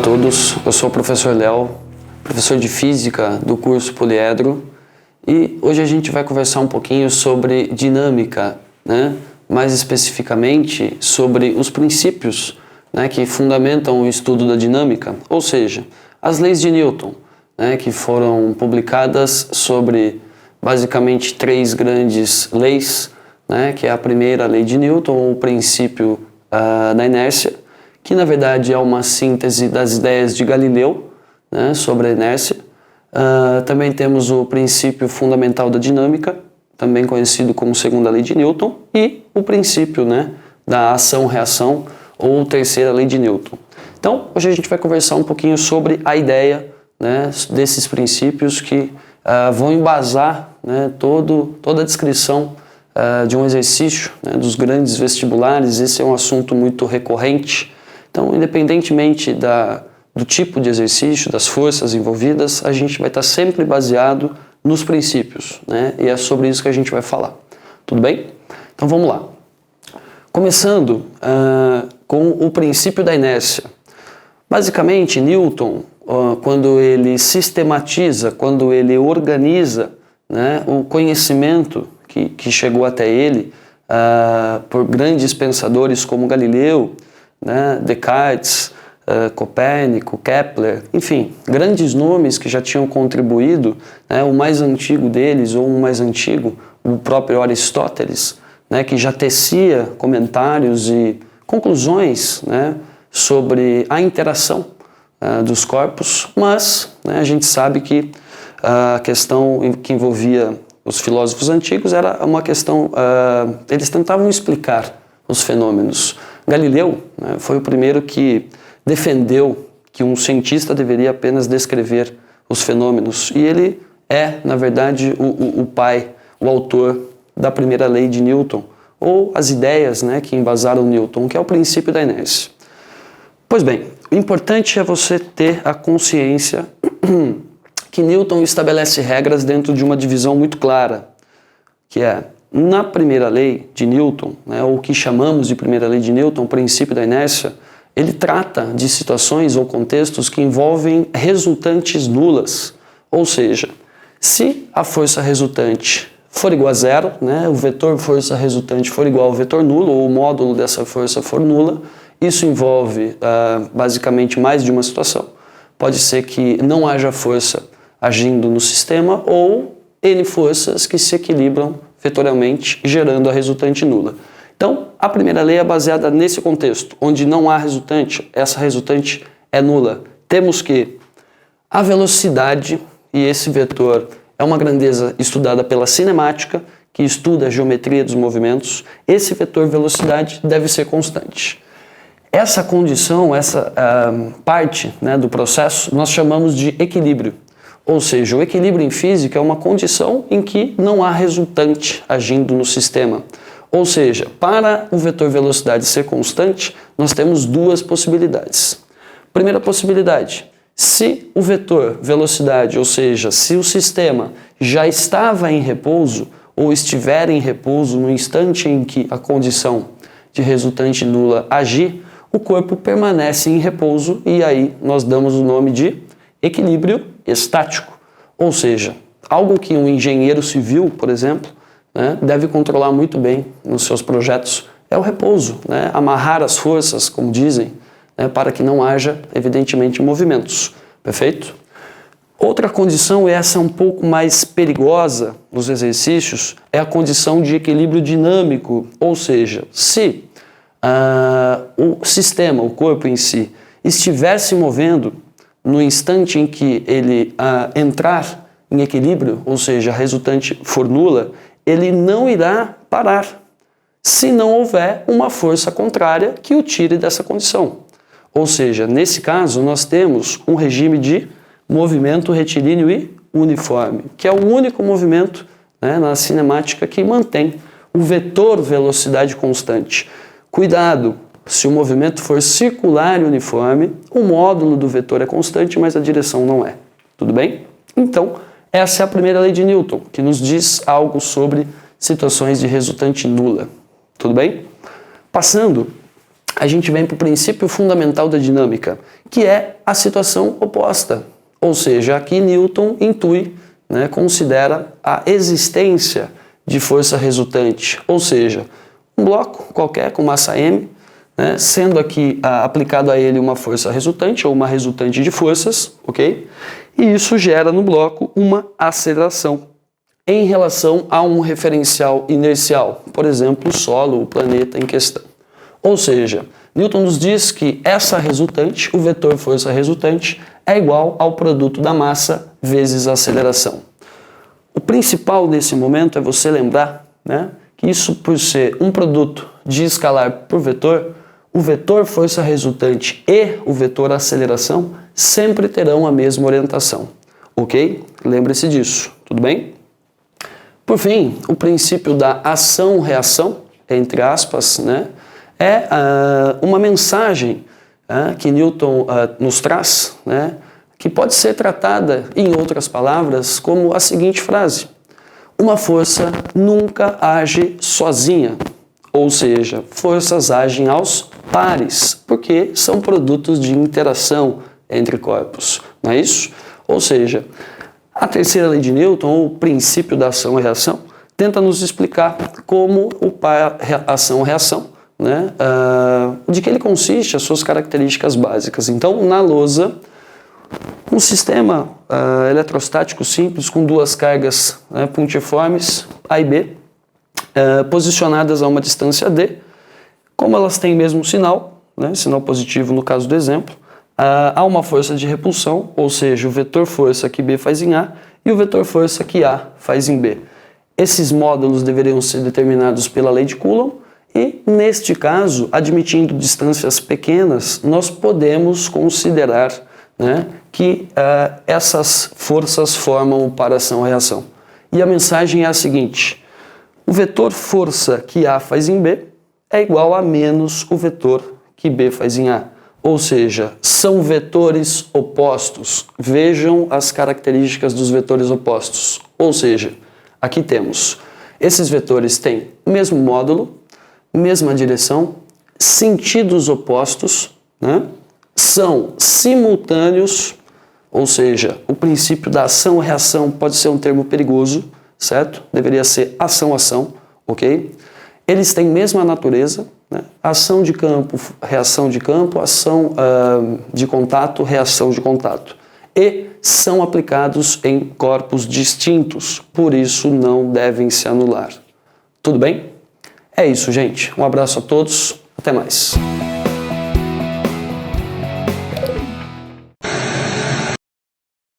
todos, eu sou o professor Léo, professor de Física do curso Poliedro, e hoje a gente vai conversar um pouquinho sobre dinâmica, né? Mais especificamente sobre os princípios, né, que fundamentam o estudo da dinâmica, ou seja, as leis de Newton, né, que foram publicadas sobre basicamente 3 grandes leis, né, que é a primeira lei de Newton, o princípio da inércia, que na verdade é uma síntese das ideias de Galileu, né, sobre a inércia. Também temos o princípio fundamental da dinâmica, também conhecido como segunda lei de Newton, e o princípio, né, da ação-reação, ou terceira lei de Newton. Então, hoje a gente vai conversar um pouquinho sobre a ideia, né, desses princípios que vão embasar, né, toda a descrição de um exercício, né, dos grandes vestibulares. Esse é um assunto muito recorrente. Então, independentemente do tipo de exercício, das forças envolvidas, a gente vai estar sempre baseado nos princípios, né, e é sobre isso que a gente vai falar. Tudo bem? Então, vamos lá. Começando com o princípio da inércia. Basicamente, Newton, quando ele sistematiza, quando ele organiza, né, o conhecimento que chegou até ele por grandes pensadores como Galileu, né, Descartes, Copérnico, Kepler, enfim, grandes nomes que já tinham contribuído, né, o mais antigo deles, ou o mais antigo, o próprio Aristóteles, né, que já tecia comentários e conclusões, né, sobre a interação dos corpos, mas, né, a gente sabe que a questão que envolvia os filósofos antigos era uma questão, eles tentavam explicar os fenômenos. Galileu, né, foi o primeiro que defendeu que um cientista deveria apenas descrever os fenômenos, e ele é, na verdade, o pai, o autor da primeira lei de Newton, ou as ideias, né, que embasaram Newton, que é o princípio da inércia. Pois bem, o importante é você ter a consciência que Newton estabelece regras dentro de uma divisão muito clara, que é, na primeira lei de Newton, né, ou o que chamamos de primeira lei de Newton, o princípio da inércia, ele trata de situações ou contextos que envolvem resultantes nulas, ou seja, se a força resultante for igual a zero, né, o vetor força resultante for igual ao vetor nulo, ou o módulo dessa força for nula, isso envolve basicamente mais de uma situação. Pode ser que não haja força agindo no sistema, ou N forças que se equilibram vetorialmente, gerando a resultante nula. Então, a primeira lei é baseada nesse contexto, onde não há resultante, essa resultante é nula. Temos que a velocidade, e esse vetor é uma grandeza estudada pela cinemática, que estuda a geometria dos movimentos, esse vetor velocidade deve ser constante. Essa condição, essa parte, né, do processo, nós chamamos de equilíbrio. Ou seja, o equilíbrio em física é uma condição em que não há resultante agindo no sistema. Ou seja, para o vetor velocidade ser constante, nós temos 2 possibilidades. Primeira possibilidade: se o vetor velocidade, ou seja, se o sistema já estava em repouso ou estiver em repouso no instante em que a condição de resultante nula agir, o corpo permanece em repouso, e aí nós damos o nome de equilíbrio estático. Ou seja, algo que um engenheiro civil, por exemplo, né, deve controlar muito bem nos seus projetos é o repouso, né, amarrar as forças, como dizem, né, para que não haja, evidentemente, movimentos. Perfeito? Outra condição, e essa um pouco mais perigosa nos exercícios, é a condição de equilíbrio dinâmico, ou seja, se o sistema, o corpo em si, estiver se movendo no instante em que ele entrar em equilíbrio, ou seja, a resultante for nula, ele não irá parar, se não houver uma força contrária que o tire dessa condição. Ou seja, nesse caso, nós temos um regime de movimento retilíneo e uniforme, que é o único movimento, né, na cinemática que mantém o vetor velocidade constante. Cuidado, se o movimento for circular e uniforme, o módulo do vetor é constante, mas a direção não é. Tudo bem? Então, essa é a primeira lei de Newton, que nos diz algo sobre situações de resultante nula. Tudo bem? Passando, a gente vem para o princípio fundamental da dinâmica, que é a situação oposta. Ou seja, aqui Newton intui, né, considera a existência de força resultante, ou seja, um bloco qualquer com massa m, né, sendo aqui aplicado a ele uma força resultante ou uma resultante de forças, ok? E isso gera no bloco uma aceleração em relação a um referencial inercial, por exemplo, o solo, o planeta em questão. Ou seja, Newton nos diz que essa resultante, o vetor força resultante, é igual ao produto da massa vezes a aceleração. O principal nesse momento é você lembrar, né, que isso, por ser um produto de escalar por vetor, o vetor força resultante e o vetor aceleração sempre terão a mesma orientação, ok? Lembre-se disso, tudo bem? Por fim, o princípio da ação-reação, entre aspas, né, é uma mensagem que Newton nos traz, né, que pode ser tratada, em outras palavras, como a seguinte frase: uma força nunca age sozinha, ou seja, forças agem aos pares, porque são produtos de interação entre corpos, não é isso? Ou seja, a terceira lei de Newton, ou o princípio da ação e reação, tenta nos explicar como o par ação-reação, né, de que ele consiste, as suas características básicas. Então, na lousa, um sistema eletrostático simples com duas cargas, né, pontiformes, A e B, posicionadas a uma distância D, como elas têm mesmo sinal, né, sinal positivo no caso do exemplo, há uma força de repulsão, ou seja, o vetor força que B faz em A e o vetor força que A faz em B. Esses módulos deveriam ser determinados pela lei de Coulomb e, neste caso, admitindo distâncias pequenas, nós podemos considerar, né, que essas forças formam o par ação-reação. E a mensagem é a seguinte: o vetor força que A faz em B é igual a menos o vetor que B faz em A. Ou seja, são vetores opostos. Vejam as características dos vetores opostos. Ou seja, aqui temos, esses vetores têm o mesmo módulo, mesma direção, sentidos opostos, né? São simultâneos, ou seja, o princípio da ação-reação pode ser um termo perigoso, certo? Deveria ser ação-ação, ok? Eles têm mesma natureza, né? Ação de campo, reação de campo, ação de contato, reação de contato. E são aplicados em corpos distintos, por isso não devem se anular. Tudo bem? É isso, gente. Um abraço a todos. Até mais.